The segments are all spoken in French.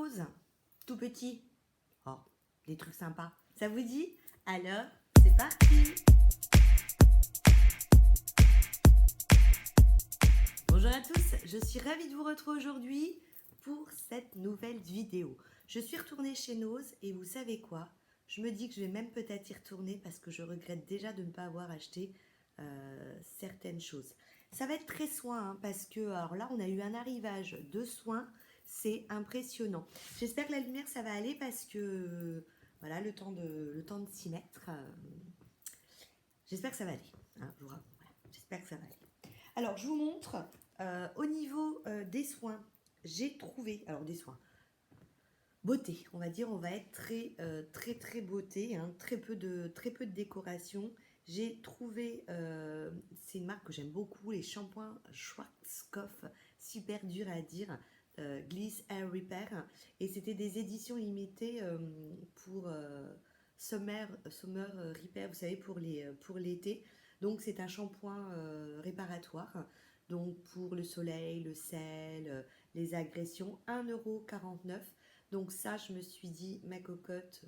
rose, tout petit. Oh, des trucs sympas. Ça vous dit? Alors, c'est parti! Bonjour à tous, je suis ravie de vous retrouver aujourd'hui pour cette nouvelle vidéo. Je suis retournée chez Nose et vous savez quoi? Je me dis que je vais même peut-être y retourner parce que je regrette déjà de ne pas avoir acheté certaines choses. Ça va être très soin parce que, alors là, on a eu un arrivage de soins, c'est impressionnant. J'espère que la lumière, ça va aller parce que, voilà, le temps de s'y mettre. J'espère que ça va aller. Hein, voilà, j'espère que ça va aller. Alors, je vous montre, au niveau des soins, j'ai trouvé, alors des soins, beauté, on va dire, on va être très beauté, hein, très peu de décoration. J'ai trouvé, c'est une marque que j'aime beaucoup, les shampoings Schwarzkopf, super dur à dire, Gliss Air Repair, et c'était des éditions limitées pour Summer Repair, vous savez, pour l'été. Donc c'est un shampoing réparatoire, donc pour le soleil, le sel, les agressions, 1,49 €. Donc ça, je me suis dit, ma cocotte,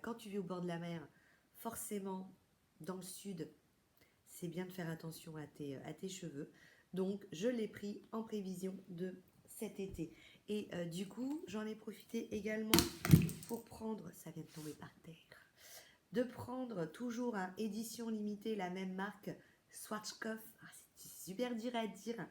quand tu vis au bord de la mer, forcément, dans le sud, c'est bien de faire attention à tes cheveux. Donc, je l'ai pris en prévision de cet été. Et du coup, j'en ai profité également pour prendre, ça vient de tomber par terre, de prendre toujours un édition limitée, la même marque, Schwarzkopf. C'est super dur à dire.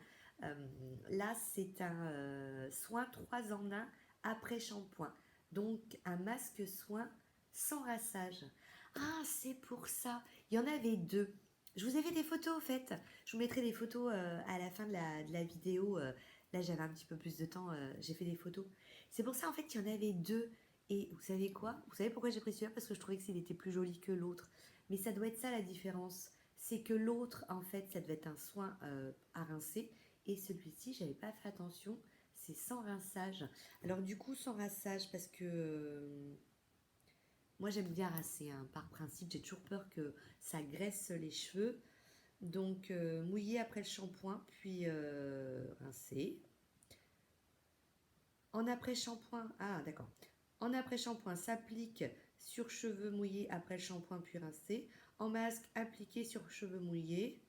Là, c'est un soin 3 en 1 après shampoing. Donc, un masque soin sans rinçage. Ah, c'est pour ça. Il y en avait deux. Je vous ai fait des photos, au fait. Je vous mettrai des photos à la fin de la vidéo. Là, j'avais un petit peu plus de temps. J'ai fait des photos. C'est pour ça, en fait, il y en avait deux. Et vous savez quoi? Vous savez pourquoi j'ai pris celui-là? Parce que je trouvais qu'il était plus joli que l'autre. Mais ça doit être ça la différence. C'est que l'autre, en fait, ça devait être un soin à rincer. Et celui-ci, j'avais pas fait attention. C'est sans rinçage. Alors du coup, sans rinçage, parce que moi j'aime bien rincer, hein, par principe. J'ai toujours peur que ça graisse les cheveux. Donc mouiller après le shampoing, puis rincer. En après-shampoing, ah d'accord. En après-shampoing, s'applique sur cheveux mouillés après le shampoing puis rincé. En masque, appliqué sur cheveux mouillés.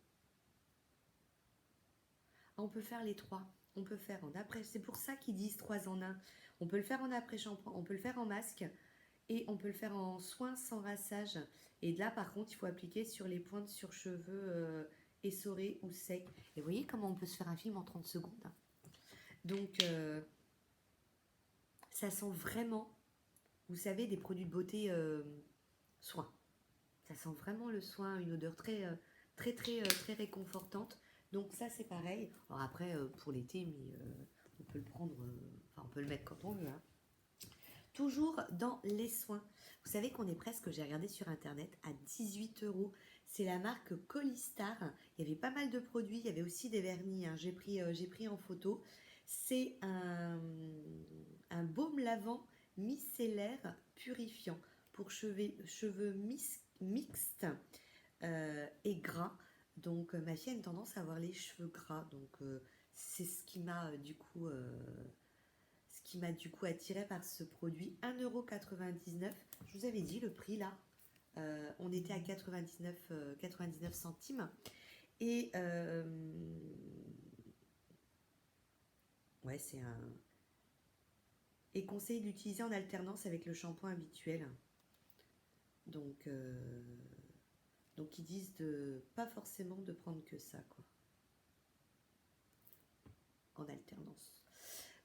On peut faire les trois. On peut faire en après. C'est pour ça qu'ils disent 3 en 1. On peut le faire en après-shampoing, on peut le faire en masque et on peut le faire en soin sans rinçage. Et là, par contre, il faut appliquer sur les pointes sur cheveux essorés ou secs. Et vous voyez comment on peut se faire un film en 30 secondes, hein. Donc, ça sent vraiment, vous savez, des produits de beauté soin. Ça sent vraiment le soin, une odeur très réconfortante. Donc ça, c'est pareil. Alors après, pour l'été, mais on peut le prendre, enfin on peut le mettre quand on veut, hein. Toujours dans les soins. Vous savez qu'on est presque, j'ai regardé sur internet, à 18 €. C'est la marque Colistar. Il y avait pas mal de produits, il y avait aussi des vernis, hein. J'ai pris en photo. C'est un baume lavant micellaire purifiant pour cheveux mixtes et gras. Donc ma fille a une tendance à avoir les cheveux gras. Donc c'est ce qui m'a du coup attiré par ce produit. 1,99 €. Je vous avais dit le prix là. On était à 99 centimes. Et ouais, c'est un. Et conseil d'utiliser en alternance avec le shampoing habituel. Donc ils disent de pas forcément de prendre que ça, quoi. En alternance.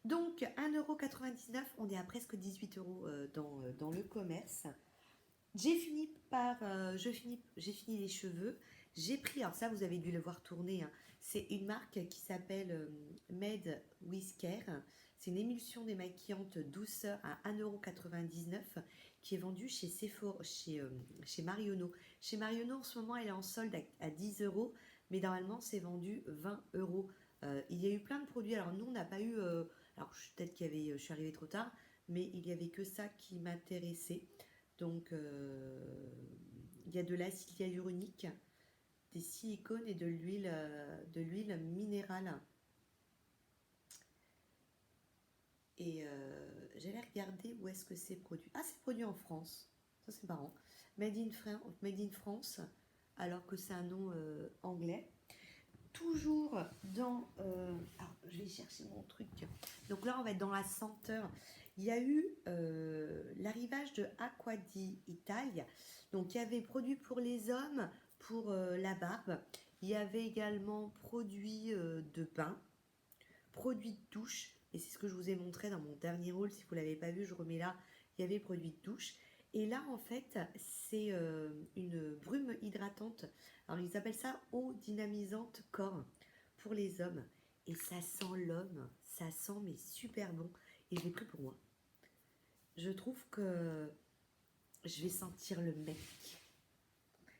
Donc 1,99 €, on est à presque 18 € dans le commerce. J'ai fini les cheveux. J'ai pris, alors ça vous avez dû le voir tourner, hein. C'est une marque qui s'appelle Made with Care. C'est une émulsion démaquillante douceur à 1,99 € qui est vendue chez Sephora, chez Marionneau. Chez Marionneau en ce moment elle est en solde à 10 €, mais normalement c'est vendu 20 €. Il y a eu plein de produits, alors nous on n'a pas eu, alors peut-être je suis arrivée trop tard, mais il n'y avait que ça qui m'intéressait. Donc, il y a de l'acide hyaluronique, des silicones et de l'huile minérale. Et j'allais regarder où est-ce que c'est produit. Ah, c'est produit en France. Ça, c'est marrant. Made in France, alors que c'est un nom anglais. Toujours dans... alors, je vais chercher mon truc. Donc là, on va être dans la senteur. Il y a eu l'arrivage de Acqua di Italia. Donc, il y avait produit pour les hommes, pour la barbe. Il y avait également produit de bain, produit de douche. Et c'est ce que je vous ai montré dans mon dernier haul. Si vous ne l'avez pas vu, je remets là. Il y avait produit de douche. Et là, en fait, c'est une brume hydratante. Alors, ils appellent ça eau dynamisante corps pour les hommes. Et ça sent l'homme. Ça sent, mais super bon. Et je l'ai pris pour moi. Je trouve que je vais sentir le mec.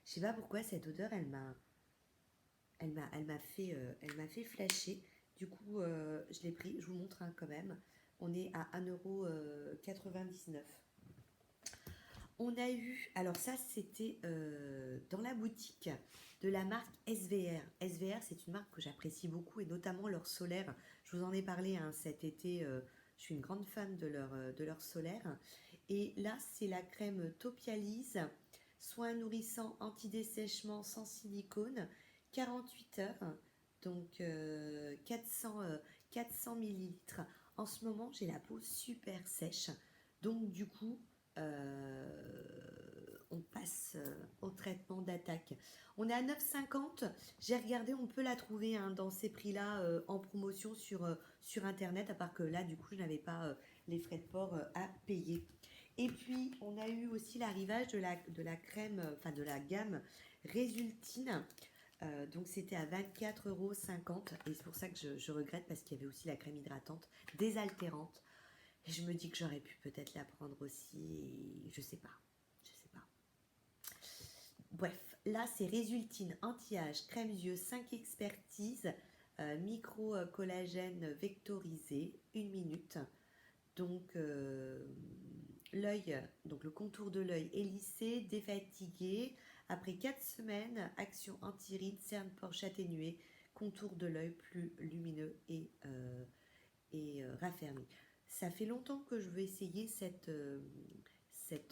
Je sais pas pourquoi cette odeur, elle m'a fait flasher. Du coup, je l'ai pris. Je vous montre quand même. On est à 1,99 €. On a eu, alors ça c'était dans la boutique de la marque SVR. SVR, c'est une marque que j'apprécie beaucoup et notamment leur solaire. Je vous en ai parlé cet été, je suis une grande fan de leur solaire. Et là, c'est la crème Topialise, soin nourrissant anti-dessèchement sans silicone, 48 heures, donc 400 millilitres. En ce moment, j'ai la peau super sèche, donc du coup, on passe au traitement d'attaque. On est à 9,50 €. J'ai regardé, on peut la trouver dans ces prix-là en promotion sur Internet, à part que là, du coup, je n'avais pas les frais de port à payer. Et puis, on a eu aussi l'arrivage de la crème, enfin de la gamme Résultine. Donc, c'était à 24,50 €. Et c'est pour ça que je regrette, parce qu'il y avait aussi la crème hydratante désaltérante. Et je me dis que j'aurais pu peut-être la prendre aussi, et je sais pas. Bref, là c'est Résultine anti-âge, crème yeux 5 expertises, micro-collagène vectorisé, 1 minute. Donc l'œil, donc le contour de l'œil est lissé, défatigué. Après 4 semaines, action anti-rides, cerne poche atténuée, contour de l'œil plus lumineux et raffermi. Ça fait longtemps que je veux essayer cette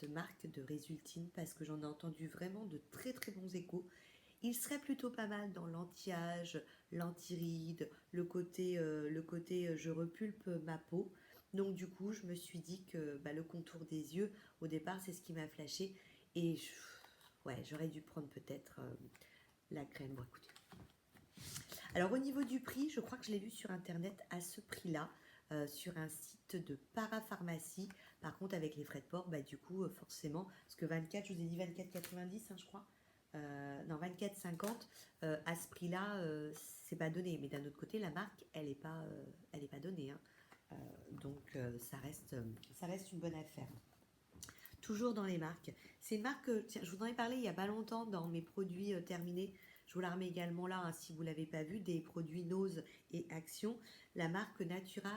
marque de Résultine parce que j'en ai entendu vraiment de très très bons échos. Il serait plutôt pas mal dans l'anti-âge, l'anti-ride, le côté je repulpe ma peau. Donc du coup, je me suis dit que le contour des yeux, au départ, c'est ce qui m'a flashé. Et ouais, j'aurais dû prendre peut-être la crème. Bon, écoutez. Alors au niveau du prix, je crois que je l'ai vu sur internet à ce prix-là, sur un site de parapharmacie. Par contre, avec les frais de port, du coup, forcément, parce que 24, je vous ai dit 24,90, je crois. Non, 24,50. À ce prix-là, c'est pas donné. Mais d'un autre côté, la marque, elle est pas donnée. Donc ça reste une bonne affaire. Toujours dans les marques. C'est une marque, tiens, je vous en ai parlé il y a pas longtemps dans mes produits terminés. Je vous la remets également là, si vous ne l'avez pas vu, des produits Nose et Action, la marque Natura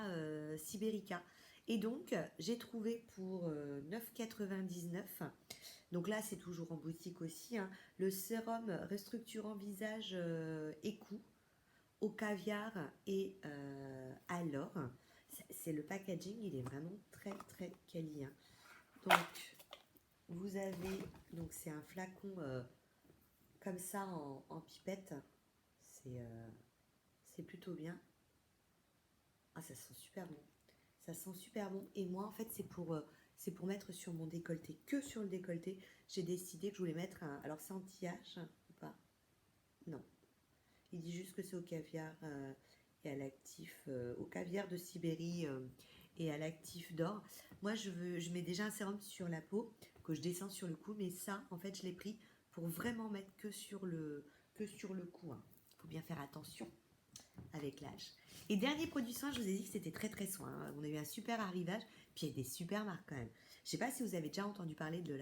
Siberica. Et donc, j'ai trouvé pour 9,99 €, donc là, c'est toujours en boutique aussi, le sérum restructurant visage et cou au caviar et à l'or. C'est le packaging, il est vraiment très très quali. Donc, vous avez, donc c'est un flacon comme ça en pipette, c'est plutôt bien. Ah, ça sent super bon. Ça sent super bon. Et moi, en fait, c'est pour mettre sur mon décolleté. Que sur le décolleté, j'ai décidé que je voulais mettre un... Alors, c'est anti-âge ou pas? Non. Il dit juste que c'est au caviar et à l'actif... au caviar de Sibérie et à l'actif d'or. Moi, je mets déjà un sérum sur la peau que je descends sur le cou. Mais ça, en fait, je l'ai pris pour vraiment mettre que sur le cou. Il faut bien faire attention avec l'âge. Et dernier produit soin, je vous ai dit que c'était très très soin. On a eu un super arrivage, puis il y a des super marques quand même. Je sais pas si vous avez déjà entendu parler de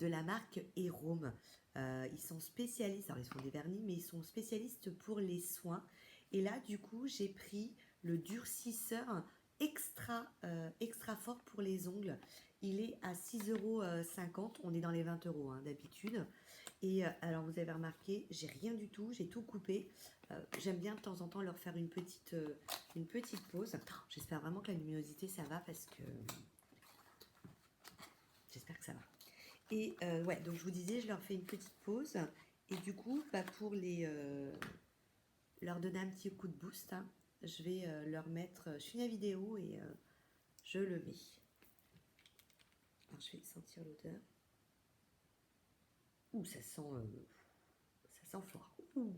la marque Erome. Ils sont spécialistes, alors ils font des vernis, mais ils sont spécialistes pour les soins. Et là, du coup, j'ai pris le durcisseur extra fort pour les ongles. Il est à 6,50 €. On est dans les 20 € d'habitude. Et alors vous avez remarqué, j'ai rien du tout, j'ai tout coupé. J'aime bien de temps en temps leur faire une petite pause. J'espère vraiment que la luminosité ça va parce que j'espère que ça va. Et ouais, donc je vous disais, je leur fais une petite pause. Et du coup, bah, pour leur donner un petit coup de boost, hein, je vais leur mettre. Je finis la vidéo et je le mets. Alors je vais sentir l'odeur. Ouh, ça sent fort. Ouh.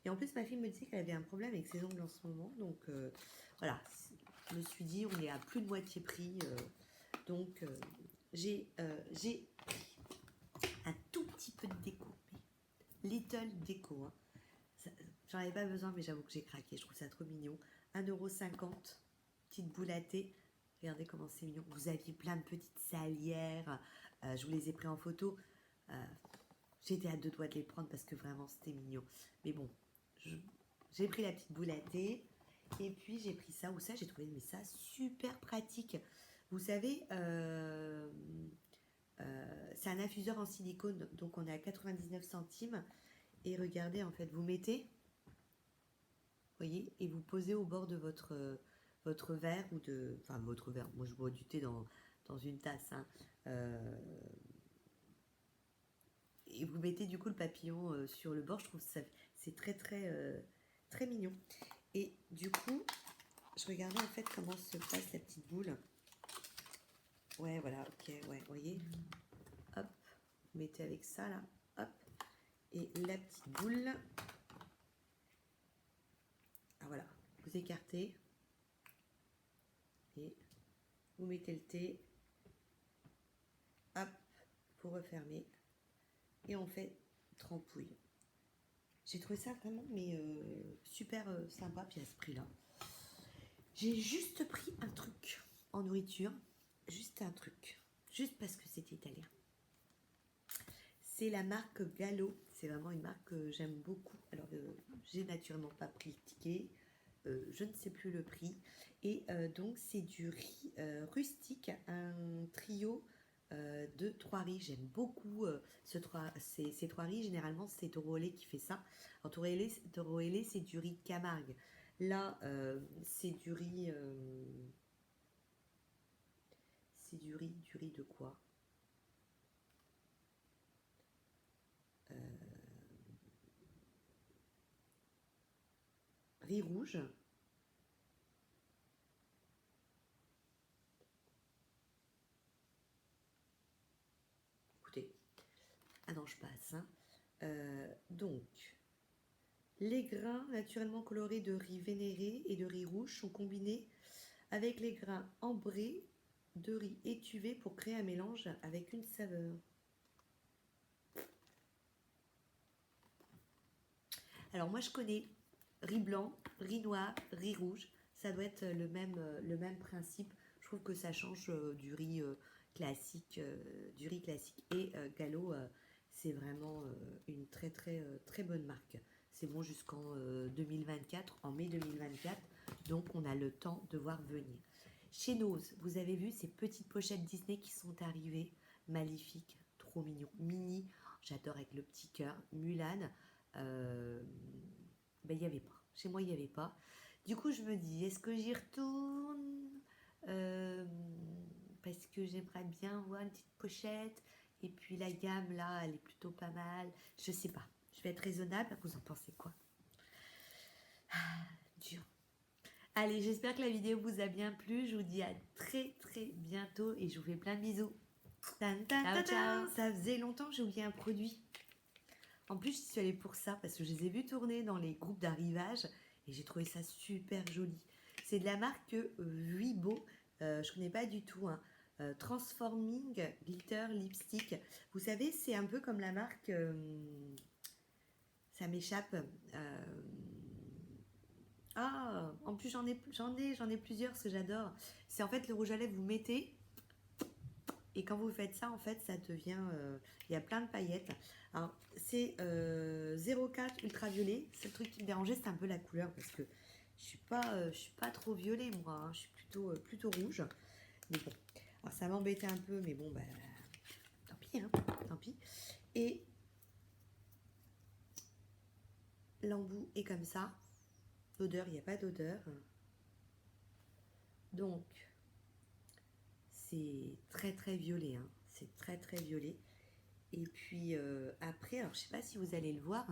Et en plus, ma fille me disait qu'elle avait un problème avec ses ongles en ce moment. Donc voilà, je me suis dit, on est à plus de moitié prix. Donc j'ai pris un tout petit peu de déco. Little déco. Hein. J'en avais pas besoin, mais j'avoue que j'ai craqué. Je trouve ça trop mignon. 1,50 €. Petite boule à thé. Regardez comment c'est mignon. Vous aviez plein de petites salières. Je vous les ai pris en photo. J'étais à deux doigts de les prendre parce que vraiment c'était mignon. Mais bon, j'ai pris la petite boule à thé. Et puis j'ai pris ça ou ça. J'ai trouvé mais ça super pratique. Vous savez, c'est un infuseur en silicone. Donc on est à 99 centimes. Et regardez, en fait, vous mettez, voyez, et vous posez au bord de votre verre ou de, enfin votre verre. Moi, je bois du thé dans une tasse. Hein. Et vous mettez du coup le papillon sur le bord. Je trouve ça c'est très mignon. Et du coup, je regardais en fait comment se passe la petite boule. Ouais, voilà, ok, ouais, vous voyez. Hop, vous mettez avec ça là, hop. Et la petite boule. Ah voilà, vous écartez. Et vous mettez le thé. Hop, pour refermer. Et on fait trempouille. J'ai trouvé ça vraiment mais super sympa. Puis à ce prix-là. J'ai juste pris un truc en nourriture. Juste un truc. Juste parce que c'était italien. C'est la marque Gallo. C'est vraiment une marque que j'aime beaucoup. Alors, j'ai naturellement pas pris le ticket. Je ne sais plus le prix. Et donc, c'est du riz rustique. Un trio de 3 riz. J'aime beaucoup ces 3 riz. Généralement, c'est Toro Lait qui fait ça. Alors, Toro Lait, c'est du riz Camargue. Là, c'est du riz... c'est du riz de quoi? Riz rouge. Écoutez, ah non, je passe. Hein. Donc, les grains naturellement colorés de riz vénéré et de riz rouge sont combinés avec les grains ambrés de riz étuvé pour créer un mélange avec une saveur. Alors moi je connais riz blanc, riz noir, riz rouge. Ça doit être le même principe. Je trouve que ça change du riz classique, Et Gallo, c'est vraiment une très bonne marque. C'est bon jusqu'en 2024, en mai 2024. Donc on a le temps de voir venir. Chez Nose, vous avez vu ces petites pochettes Disney qui sont arrivées. Magnifiques, trop mignon. Mini, j'adore avec le petit cœur. Mulan, ben, il n'y avait pas. Chez moi, il n'y avait pas. Du coup, je me dis, est-ce que j'y retourne parce que j'aimerais bien voir une petite pochette. Et puis la gamme, là, elle est plutôt pas mal. Je sais pas. Je vais être raisonnable. Vous en pensez quoi? Dur. Allez, j'espère que la vidéo vous a bien plu. Je vous dis à très bientôt et je vous fais plein de bisous. Ciao, ciao. Ça faisait longtemps que j'ai oublié un produit. En plus, je suis allée pour ça parce que je les ai vus tourner dans les groupes d'arrivage et j'ai trouvé ça super joli. C'est de la marque Wibo. Je connais pas du tout. Hein. Transforming Glitter Lipstick. Vous savez, c'est un peu comme la marque... ça m'échappe. Ah, en plus j'en ai plusieurs, ce que j'adore. C'est en fait le rouge à lèvres, vous mettez... Et quand vous faites ça, en fait, ça devient... il y a plein de paillettes. Alors, c'est 04 ultraviolet. C'est le truc qui me dérangeait, c'est un peu la couleur. Parce que je suis pas trop violet, moi. Hein. Je suis plutôt rouge. Mais bon, alors ça m'embêtait un peu. Mais bon, bah, tant pis. Hein, tant pis. Et l'embout est comme ça. L'odeur, il n'y a pas d'odeur. Donc, c'est très très violet, hein. C'est très très violet. Et puis après, alors je sais pas si vous allez le voir,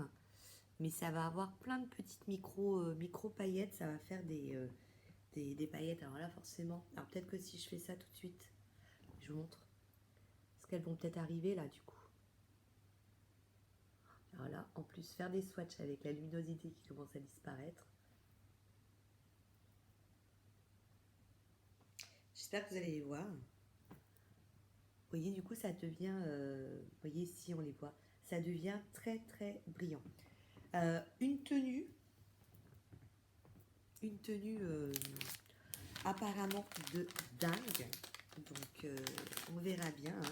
mais ça va avoir plein de petites micro paillettes. Ça va faire des paillettes. Alors là, forcément, alors peut-être que si je fais ça tout de suite, je vous montre. Parce qu'elles vont peut-être arriver là du coup. Alors là, en plus, faire des swatchs avec la luminosité qui commence à disparaître. J'espère que vous allez les voir. Vous voyez, du coup, ça devient, vous voyez ici, on les voit, ça devient très très brillant. Une tenue apparemment de dingue. Donc, on verra bien. Hein.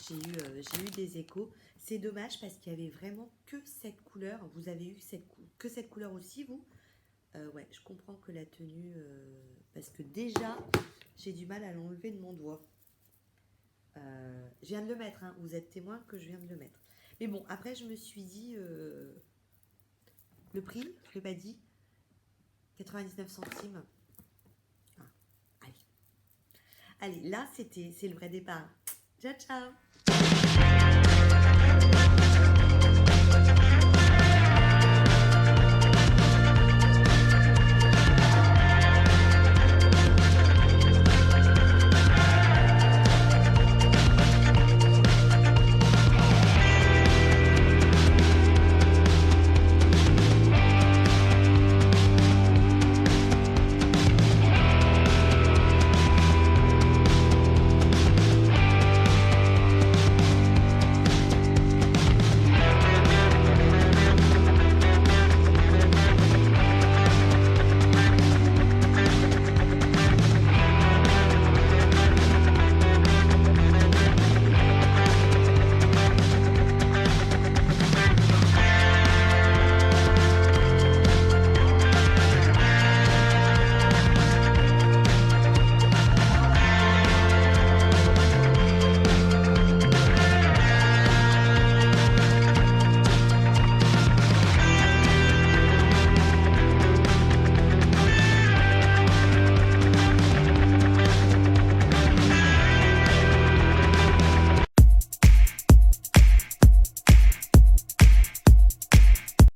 J'ai eu des échos. C'est dommage parce qu'il y avait vraiment que cette couleur. Vous avez eu que cette couleur aussi, vous? Ouais, je comprends que la tenue... parce que déjà, j'ai du mal à l'enlever de mon doigt. Je viens de le mettre, hein. Vous êtes témoin que je viens de le mettre. Mais bon, après, je me suis dit... le prix, je ne l'ai pas dit. 99 centimes. Ah, allez. Allez, là, c'est le vrai départ. Ciao, ciao.